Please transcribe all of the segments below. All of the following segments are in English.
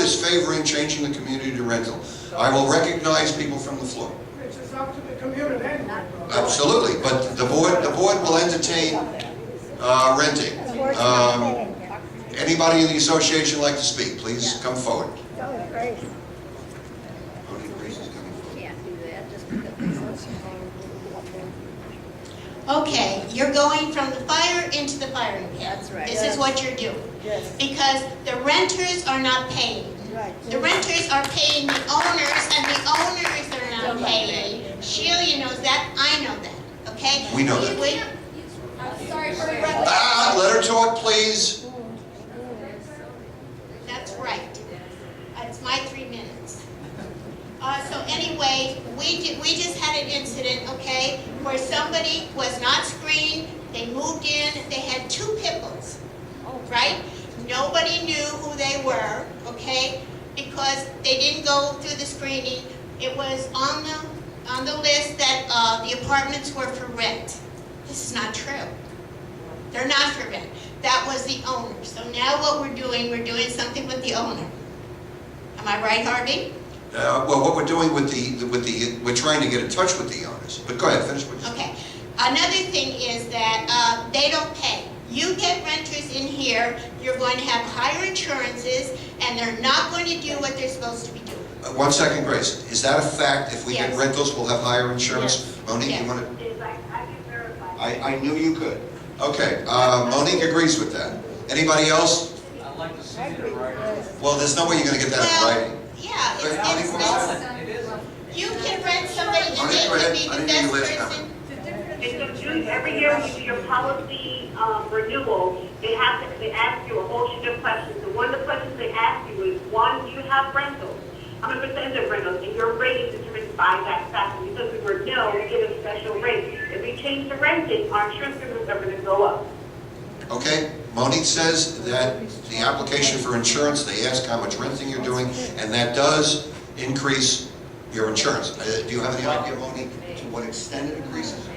is favoring changing the community to rental. I will recognize people from the floor. It's up to the community. Absolutely, but the board will entertain renting. Anybody in the association like to speak? Please come forward. Okay, you're going from the fire into the firing pin. That's right. This is what you're doing. Yes. Because the renters are not paying. Right. The renters are paying the owners, and the owners are not paying. Sheila knows that, I know that, okay? We know that. I'm sorry for Let her talk, please. That's right. It's my 3 minutes. So anyway, we just had an incident, okay, where somebody was not screened. They moved in. They had 2 pit bulls, right? Nobody knew who they were, okay, because they didn't go through the screening. It was on the list that the apartments were for rent. This is not true. They're not for rent. That was the owner. So now what we're doing something with the owner. Am I right, Harvey? Well, what we're doing we're trying to get in touch with the owners. But go ahead, finish what you're saying. Okay. Another thing is that they don't pay. You get renters in here, you're going to have higher insurances, and they're not going to do what they're supposed to be doing. 1 second, Grace. Is that a fact? If we get Yes. rentals, we'll have higher insurance? Yes. Monique, Yes. you want to? Yes, I can verify. I knew you could. Okay, Monique agrees with that. Anybody else? I'd like to see it right. Well, there's no way you're going to get that in writing. Yeah, But Monique, what was that? you can rent somebody and Monique, they go ahead. can be I the didn't hear you best last person. And so June, every year you do your policy renewal, they ask you a whole sheet of questions. And one of the questions they ask you is, one, do you have rentals? How many percentage of rentals? And your rate is determined by that factor. Because we were no, we give a special rate. If we change the renting, our insurance premiums are going to go up. Okay, Monique says that the application for insurance, they ask how much renting you're doing, and that does increase your insurance. Do you have any idea, Monique, to what extent it increases?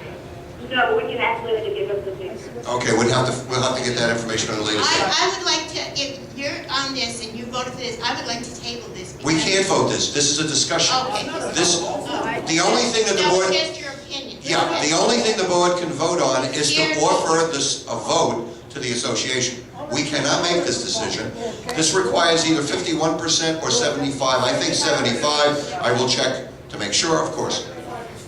No, we can ask Linda to give us the figures. Okay, we'll have to get that information on a later stage. I would like to, if you're on this and you vote for this, I would like to table this. We because- can't vote this. This is a discussion. Okay. The only thing that the No, board, it's just your opinion. yeah, the only thing the board can vote on is to offer this a vote to the association. We cannot make this decision. This requires either 51% or 75. I think 75. I will check to make sure, of course.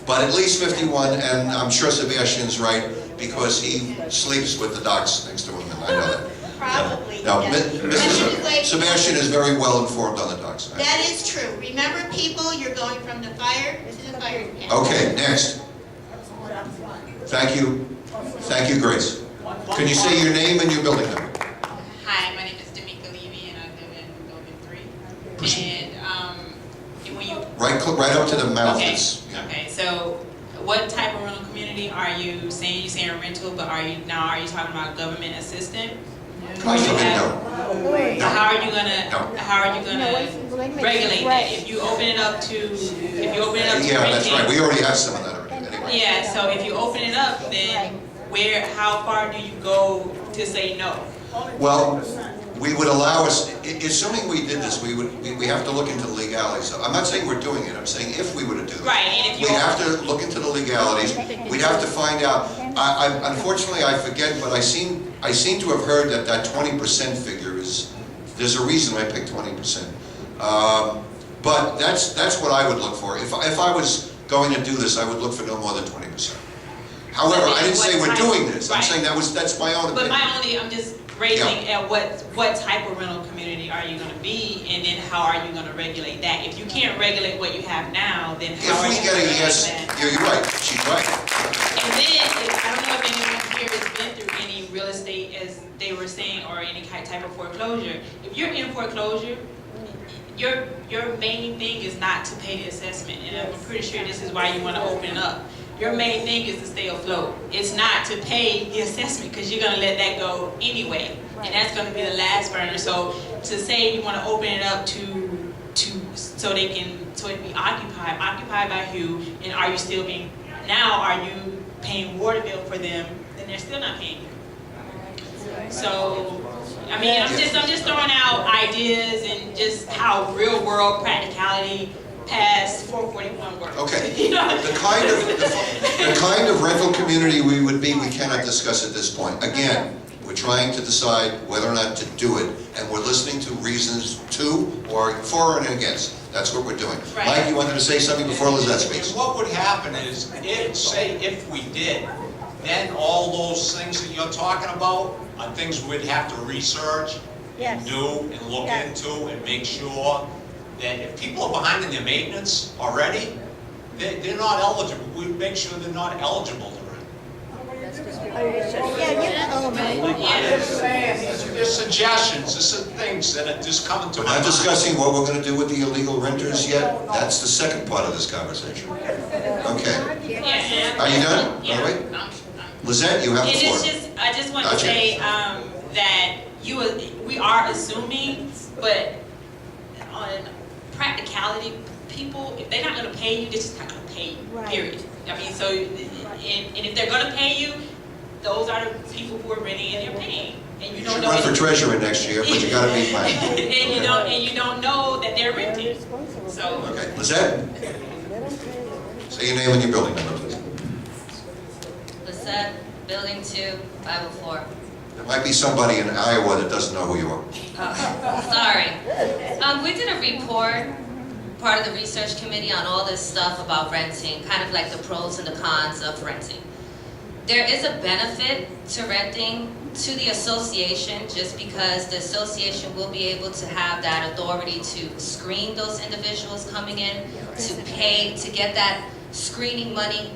But at least 51, and I'm sure Sebastian's right, because he sleeps with the docs next to him, and I know that. Probably. No, yeah. Mr. Anyway, Sebastian is very well informed on the docs. that is true. Remember, people, you're going from the fire to the fire pit. Okay, next. Thank you. Thank you, Grace. Can you say your name and your building number? Hi, my name is D'Amica Levy, and I live in Building 3. And when you Right up to the mouth. okay, It's- yeah. okay. So, what type of rental community are you saying? You're saying rental, but are you talking about government assistant? God forbid, no. So how are you gonna No, regulate that? If you open it up to Yeah, that's right. We already have some of that already. Anyway. yeah. So if you open it up, then how far do you go to say no? Well, we would allow us, assuming we did this, we have to look into the legalities. I'm not saying we're doing it, I'm saying if we were to do it. Right, and if you We'd have to look into the legalities, we'd have to find out. Unfortunately, I forget, but I seem to have heard that 20% figure is, there's a reason I picked 20%. But that's what I would look for. If I was going to do this, I would look for no more than 20%. However, I didn't say we're doing this, I'm saying that's my own But opinion. I'm just raising at what type of rental community are you going to be, and then how are you going to regulate that? If you can't regulate what you have now, then how are If we you get going a to yes, regulate that? you're right, she's right. And then, I don't know if anyone here has been through any real estate, as they were saying, or any type of foreclosure. If you're in foreclosure, your main thing is not to pay the assessment, and I'm pretty sure this is why you want to open it up. Your main thing is to stay afloat. It's not to pay the assessment, because you're going to let that go anyway, and that's going to be the last burner. So to say you want to open it up so it be occupied by who, and are you paying water bill for them? Then they're still not paying you. So I mean, I'm just throwing out ideas and just how real world practicality past 441 works. Okay. You know? The kind of rental community we would be, we cannot discuss at this point. Again, we're trying to decide whether or not to do it, and we're listening to reasons to or for and against. That's what we're doing. Right. Mike, you wanted to say something before Lizette speaks? And what would happen is, if we did, then all those things that you're talking about are things we'd have to research and do and look into and make sure that if people are behind in their maintenance already, they're not eligible. We'd make sure they're not eligible to rent. These are suggestions, these are things that are just coming to We're my not mind. discussing what we're going to do with the illegal renters yet. That's the second part of this conversation. Okay. Yeah. Are you done? By the Yeah. way? Lizette, you have the And floor. it's just, I just want to Gotcha. say that we are assuming, but on practicality, people, if they're not going to pay you, they're just not going to pay you, period. I mean, so, and if they're going to pay you, those are the people who are renting and they're paying. And you You don't should know. run for treasurer next year, but you got to meet mine. and you don't know that they're renting. So. Okay, Lizette? Say your name and your building number, please. Lisette, Building 2, 504. There might be somebody in Iowa that doesn't know who you are. Sorry. We did a report, part of the research committee, on all this stuff about renting, kind of like the pros and the cons of renting. There is a benefit to renting to the association, just because the association will be able to have that authority to screen those individuals coming in, to pay, to get that screening money.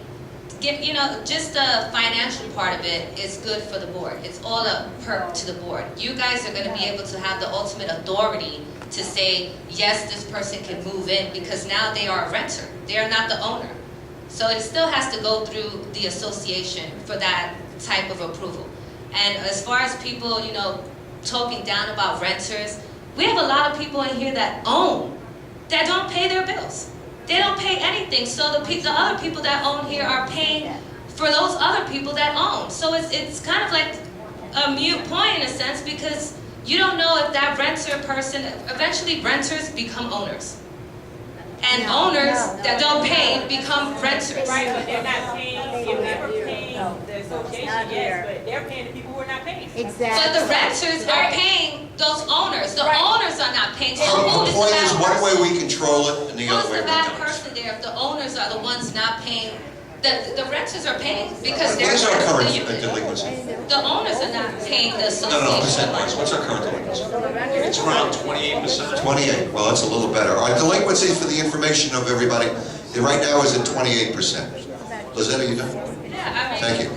Just the financial part of it is good for the board. It's all a perk to the board. You guys are going to be able to have the ultimate authority to say, yes, this person can move in, because now they are a renter. They are not the owner. So it still has to go through the association for that type of approval. And as far as people, talking down about renters, we have a lot of people in here that own, that don't pay their bills. They don't pay anything. So the other people that own here are paying for those other people that own. So it's kind of like a mute point in a sense, because you don't know if that renter person, eventually renters become owners. And owners that don't pay become renters. Right, but they're not paying, if they were paying the association, yes, but they're paying the people who are not paying. But the renters are paying those owners. The owners are not paying. So who The is the point is, bad one way person? we control it and the other Who's way the we bad don't. person there if the owners are the ones not paying? The renters are paying because What they're is our current the unit. delinquency? The owners are not paying the No, percent-wise, association. what's our current delinquency? It's around 28%. 28, well, that's a little better. Our delinquency, for the information of everybody, right now is at 28%. Lizette, are you done? Yeah, I mean. Thank you.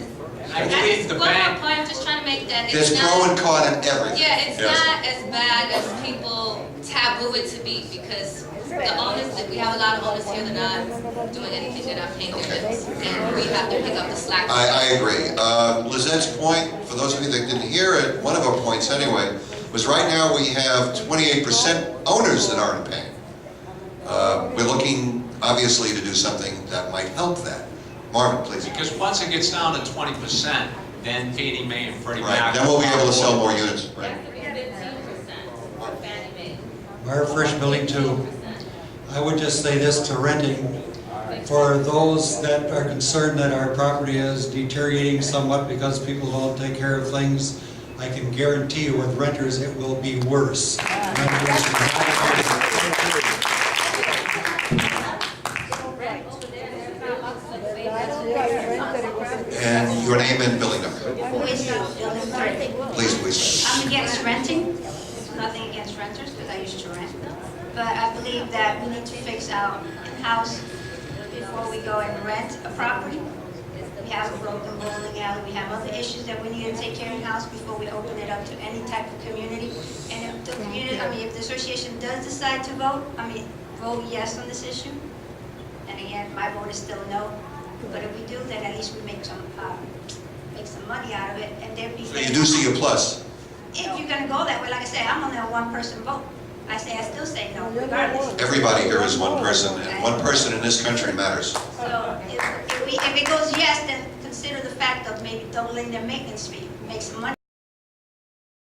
I believe the One more bank, point, I'm just trying to make that. There's It's pro not, and con in everything. yeah, it's Yes. not as bad as people taboo it to be, because the owners, we have a lot of owners here that are not doing anything, they're not paying their bills. And we have to pick up the slack. I agree. Lizette's point, for those of you that didn't hear it, one of her points anyway, was right now we have 28% owners that aren't paying. We're looking, obviously, to do something that might help that. Marvin, please. because once it gets down to 20%, then Fannie Mae and Freddie Mac. Right, then we'll be able to sell more units, right? That could be 15% for Fannie Mae. Our first building too. I would just say this to renting, for those that are concerned that our property is deteriorating somewhat because people don't take care of things, I can guarantee you with renters it will be worse. Renters will not- And your name and building number. Please, please. I'm against renting, nothing against renters, because I used to rent. But I believe that we need to fix our house before we go and rent a property. We have a broken bowling alley, we have other issues that we need to take care of in house before we open it up to any type of community. And if the community, if the association does decide to vote yes on this issue, and again, my vote is still no. But if we do, then at least we make some money out of it, and there be. So you do see a plus. If you're gonna go that way, like I say, I'm only a one-person vote. I still say no, regardless. Everybody here is one person, and one person in this country matters. So if it goes yes, then consider the fact of maybe doubling their maintenance fee, make some money.